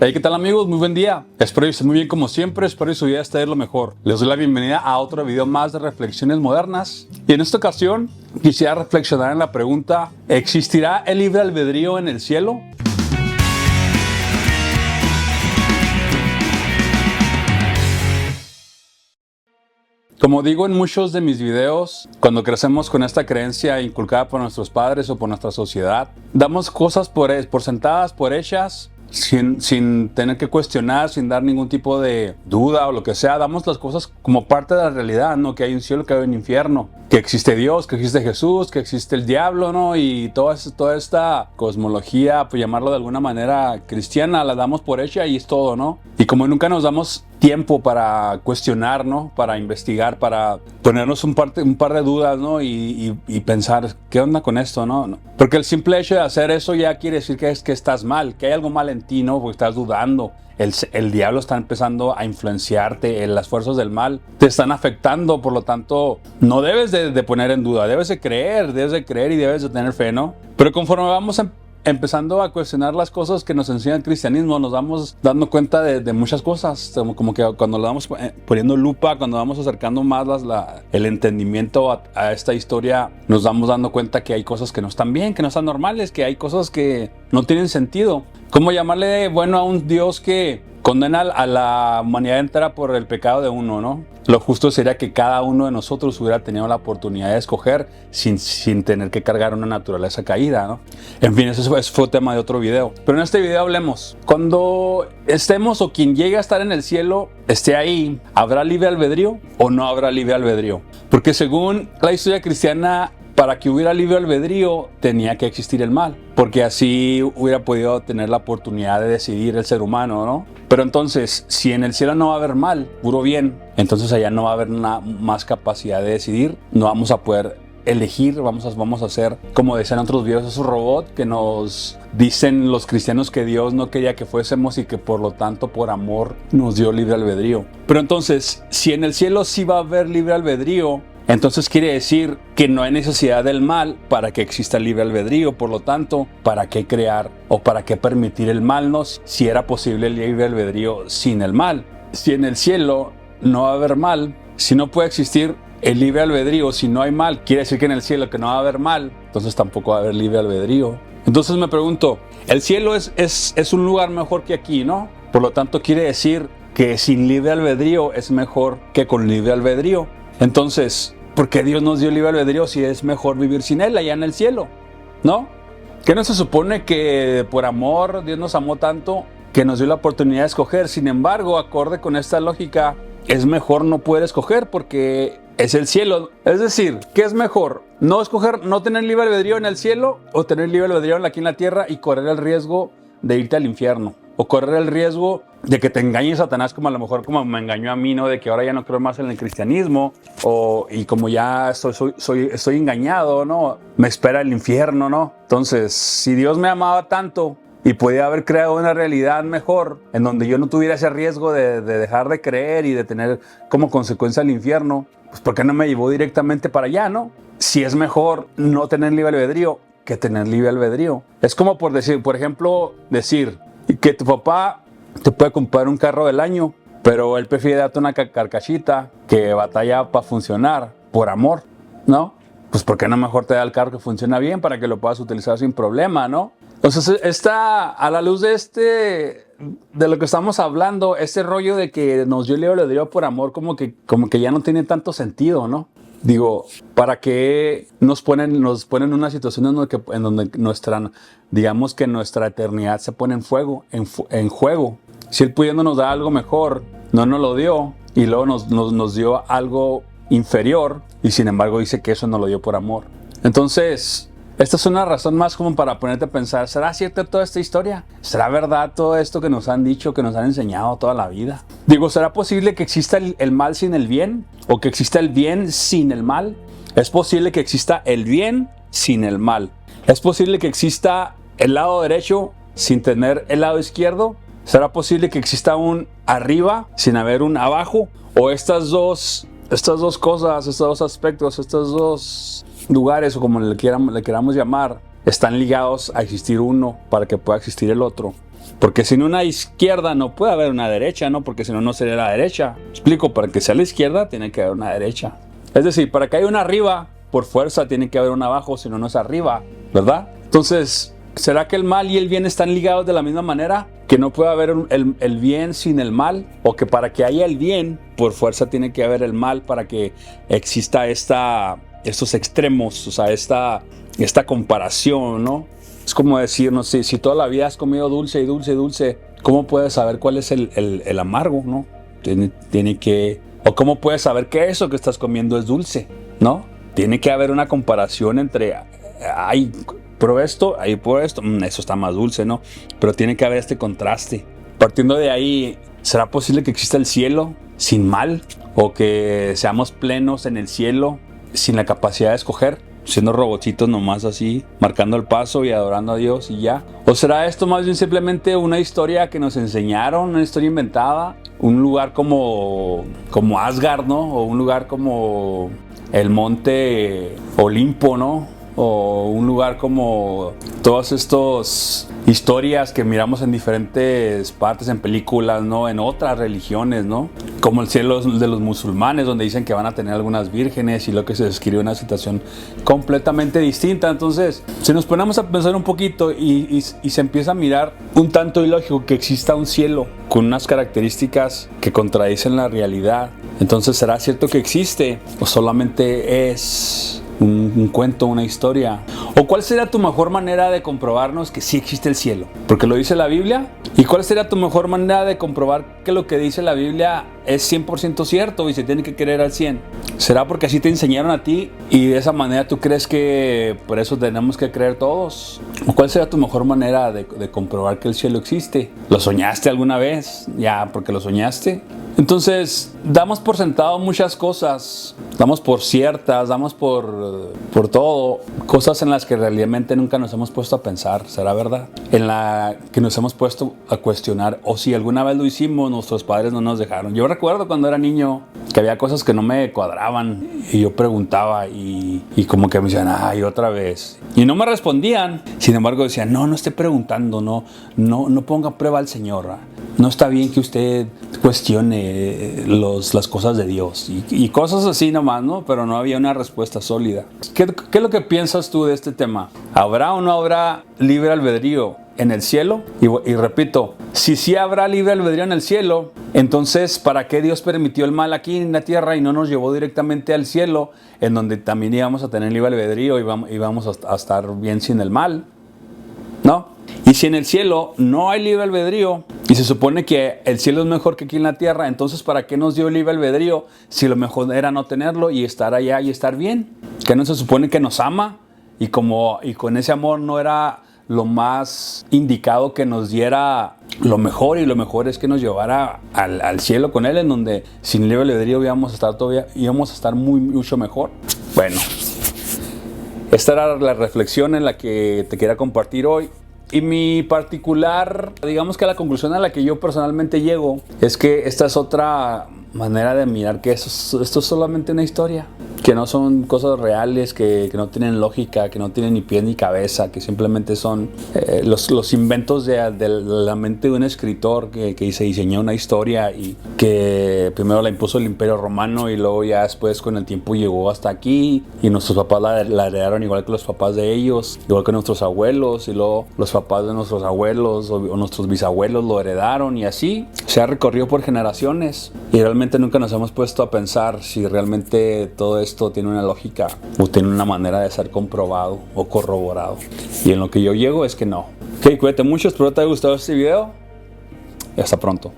Hey, ¿qué tal amigos? Muy buen día. Espero que estén muy bien como siempre, espero que su vida esté lo mejor. Les doy la bienvenida a otro video más de Reflexiones Modernas. Y en esta ocasión quisiera reflexionar en la pregunta: ¿existirá el libre albedrío en el cielo? Como digo en muchos de mis videos, cuando crecemos con esta creencia inculcada por nuestros padres o por nuestra sociedad, damos cosas por sentadas, por hechas, sin tener que cuestionar, sin dar ningún tipo de duda o lo que sea. Damos las cosas como parte de la realidad, ¿no? Que hay un cielo, que hay un infierno, que existe Dios, que existe Jesús, que existe el diablo, ¿no? Y toda esta cosmología, por llamarlo de alguna manera cristiana, la damos por hecha y es todo, ¿no? Y como nunca nos damos tiempo para cuestionar, ¿no? Para investigar, para ponernos un par de dudas, ¿no? Y pensar, ¿qué onda con esto, no? Porque el simple hecho de hacer eso ya quiere decir que estás mal, que hay algo mal en ti, ¿no? Porque estás dudando. El diablo está empezando a influenciarte, las fuerzas del mal te están afectando, por lo tanto no debes de poner en duda, debes de creer y debes de tener fe, ¿no? Pero conforme vamos empezando a cuestionar las cosas que nos enseña el cristianismo, nos vamos dando cuenta de muchas cosas, como que cuando le vamos poniendo lupa, cuando vamos acercando más el entendimiento a esta historia, nos vamos dando cuenta que hay cosas que no están bien, que no están normales, que hay cosas que no tienen sentido. ¿Cómo llamarle bueno a un Dios que condena a la humanidad entera por el pecado de uno, no? Lo justo sería que cada uno de nosotros hubiera tenido la oportunidad de escoger sin tener que cargar una naturaleza caída, ¿no? En fin, eso fue tema de otro video. Pero en este video hablemos. Cuando estemos o quien llegue a estar en el cielo esté ahí, ¿habrá libre albedrío o no habrá libre albedrío? Porque según la historia cristiana, para que hubiera libre albedrío tenía que existir el mal, porque así hubiera podido tener la oportunidad de decidir el ser humano, ¿no? Pero entonces, si en el cielo no va a haber mal, puro bien, entonces allá no va a haber más capacidad de decidir, no vamos a poder elegir, vamos a ser, como decían otros videos, esos robots que nos dicen los cristianos que Dios no quería que fuésemos y que por lo tanto por amor nos dio libre albedrío. Pero entonces, si en el cielo sí va a haber libre albedrío, entonces quiere decir que no hay necesidad del mal para que exista el libre albedrío. Por lo tanto, ¿para qué crear o para qué permitir el mal, no? Si era posible el libre albedrío sin el mal. Si en el cielo no va a haber mal, si no puede existir el libre albedrío, si no hay mal, quiere decir que en el cielo que no va a haber mal, entonces tampoco va a haber libre albedrío. Entonces me pregunto, el cielo es un lugar mejor que aquí, ¿no? Por lo tanto quiere decir que sin libre albedrío es mejor que con libre albedrío. Entonces, ¿por qué Dios nos dio libre albedrío si es mejor vivir sin Él allá en el cielo? ¿No? ¿Qué no se supone que por amor Dios nos amó tanto que nos dio la oportunidad de escoger? Sin embargo, acorde con esta lógica, es mejor no poder escoger porque es el cielo. Es decir, ¿qué es mejor? ¿No escoger, no tener libre albedrío en el cielo o tener libre albedrío aquí en la tierra y correr el riesgo de irte al infierno? O correr el riesgo de que te engañe Satanás, como a lo mejor como me engañó a mí, ¿no? De que ahora ya no creo más en el cristianismo, y como ya estoy engañado, ¿no? Me espera el infierno, ¿no? Entonces, si Dios me amaba tanto y podía haber creado una realidad mejor, en donde yo no tuviera ese riesgo de dejar de creer y de tener como consecuencia el infierno, pues ¿por qué no me llevó directamente para allá, no? Si es mejor no tener libre albedrío que tener libre albedrío. Es como por ejemplo, decir que tu papá te puede comprar un carro del año, pero él prefiere darte una carcachita que batalla para funcionar por amor, ¿no? Pues ¿por qué no mejor te da el carro que funciona bien para que lo puedas utilizar sin problema, ¿no? Entonces está a la luz de lo que estamos hablando, este rollo de que nos dio libre albedrío por amor, como que ya no tiene tanto sentido, ¿no? Digo, ¿para qué nos ponen en una situación en donde digamos que nuestra eternidad se pone en juego? Si Él pudiéndonos dar algo mejor, no nos lo dio, y luego nos dio algo inferior, y sin embargo dice que eso nos lo dio por amor. Entonces, esta es una razón más como para ponerte a pensar, ¿será cierta toda esta historia? ¿Será verdad todo esto que nos han dicho, que nos han enseñado toda la vida? Digo, ¿será posible que exista el mal sin el bien? ¿O que exista el bien sin el mal? ¿Es posible que exista el bien sin el mal? ¿Es posible que exista el lado derecho sin tener el lado izquierdo? ¿Será posible que exista un arriba sin haber un abajo? ¿O estas dos cosas, estos dos aspectos, estos dos lugares, o como le queramos llamar, están ligados a existir uno para que pueda existir el otro? Porque sin una izquierda no puede haber una derecha, ¿no? Porque si no, no sería la derecha. Explico, para que sea la izquierda tiene que haber una derecha. Es decir, para que haya una arriba, por fuerza tiene que haber una abajo, si no, no es arriba, ¿verdad? Entonces, ¿será que el mal y el bien están ligados de la misma manera? ¿Que no puede haber el bien sin el mal? ¿O que para que haya el bien, por fuerza tiene que haber el mal para que exista estos extremos, o sea, esta comparación, ¿no? Es como decir, no sé, si toda la vida has comido dulce y dulce y dulce, ¿cómo puedes saber cuál es el amargo, no? Tiene que... O ¿cómo puedes saber que eso que estás comiendo es dulce, no? Tiene que haber una comparación entre... Ay, pruebo esto, ahí pruebo esto, eso está más dulce, ¿no? Pero tiene que haber este contraste. Partiendo de ahí, ¿será posible que exista el cielo sin mal? ¿O que seamos plenos en el cielo sin la capacidad de escoger? Siendo robotitos nomás así, marcando el paso y adorando a Dios y ya. ¿O será esto más bien simplemente una historia que nos enseñaron, una historia inventada? Un lugar como Asgard, ¿no? O un lugar como el monte Olimpo, ¿no? O un lugar como todas estas historias que miramos en diferentes partes, en películas, ¿no? En otras religiones, ¿no? Como el cielo de los musulmanes, donde dicen que van a tener algunas vírgenes y lo que se describe una situación completamente distinta. Entonces, si nos ponemos a pensar un poquito y se empieza a mirar un tanto ilógico que exista un cielo con unas características que contradicen la realidad, entonces, ¿será cierto que existe o solamente es un cuento, una historia? ¿O cuál sería tu mejor manera de comprobarnos que sí existe el cielo? Porque lo dice la Biblia. ¿Y cuál sería tu mejor manera de comprobar que lo que dice la Biblia es 100% cierto y se tiene que creer al 100%? ¿Será porque así te enseñaron a ti y de esa manera tú crees que por eso tenemos que creer todos? ¿O cuál sería tu mejor manera de comprobar que el cielo existe? ¿Lo soñaste alguna vez? Ya, porque lo soñaste. Entonces, damos por sentado muchas cosas, damos por ciertas, damos por todo, cosas en las que realmente nunca nos hemos puesto a pensar, ¿será verdad? En la que nos hemos puesto a cuestionar, o si alguna vez lo hicimos, nuestros padres no nos dejaron. Yo recuerdo cuando era niño que había cosas que no me cuadraban y yo preguntaba y como que me decían, ay, otra vez. Y no me respondían, sin embargo decían, no esté preguntando, no ponga a prueba al Señor, no está bien que usted cuestione las cosas de Dios y cosas así nomás, ¿no? Pero no había una respuesta sólida. ¿Qué es lo que piensas tú de este tema? ¿Habrá o no habrá libre albedrío en el cielo? Y repito, si sí habrá libre albedrío en el cielo, entonces ¿para qué Dios permitió el mal aquí en la tierra y no nos llevó directamente al cielo, en donde también íbamos a tener libre albedrío y vamos a estar bien sin el mal? ¿No? Y si en el cielo no hay libre albedrío y se supone que el cielo es mejor que aquí en la tierra, entonces ¿para qué nos dio libre albedrío si lo mejor era no tenerlo y estar allá y estar bien? ¿Que no se supone que nos ama? Y con ese amor no era lo más indicado que nos diera lo mejor, y lo mejor es que nos llevara al cielo con Él, en donde sin libre albedrío íbamos a estar mucho mejor. Bueno, esta era la reflexión en la que te quería compartir hoy. Y mi particular, digamos que la conclusión a la que yo personalmente llego es que esta es otra manera de mirar que esto es solamente una historia, que no son cosas reales, que no tienen lógica, que no tienen ni pie ni cabeza, que simplemente son los inventos de la mente de un escritor que se diseñó una historia y que primero la impuso el Imperio Romano y luego ya después con el tiempo llegó hasta aquí y nuestros papás la heredaron igual que los papás de ellos, igual que nuestros abuelos, y luego los papás de nuestros abuelos o nuestros bisabuelos lo heredaron, y así se ha recorrido por generaciones y realmente nunca nos hemos puesto a pensar si realmente todo esto tiene una lógica o tiene una manera de ser comprobado o corroborado. Y en lo que yo llego es que no. Ok, cuídate mucho, espero te haya gustado este video y hasta pronto.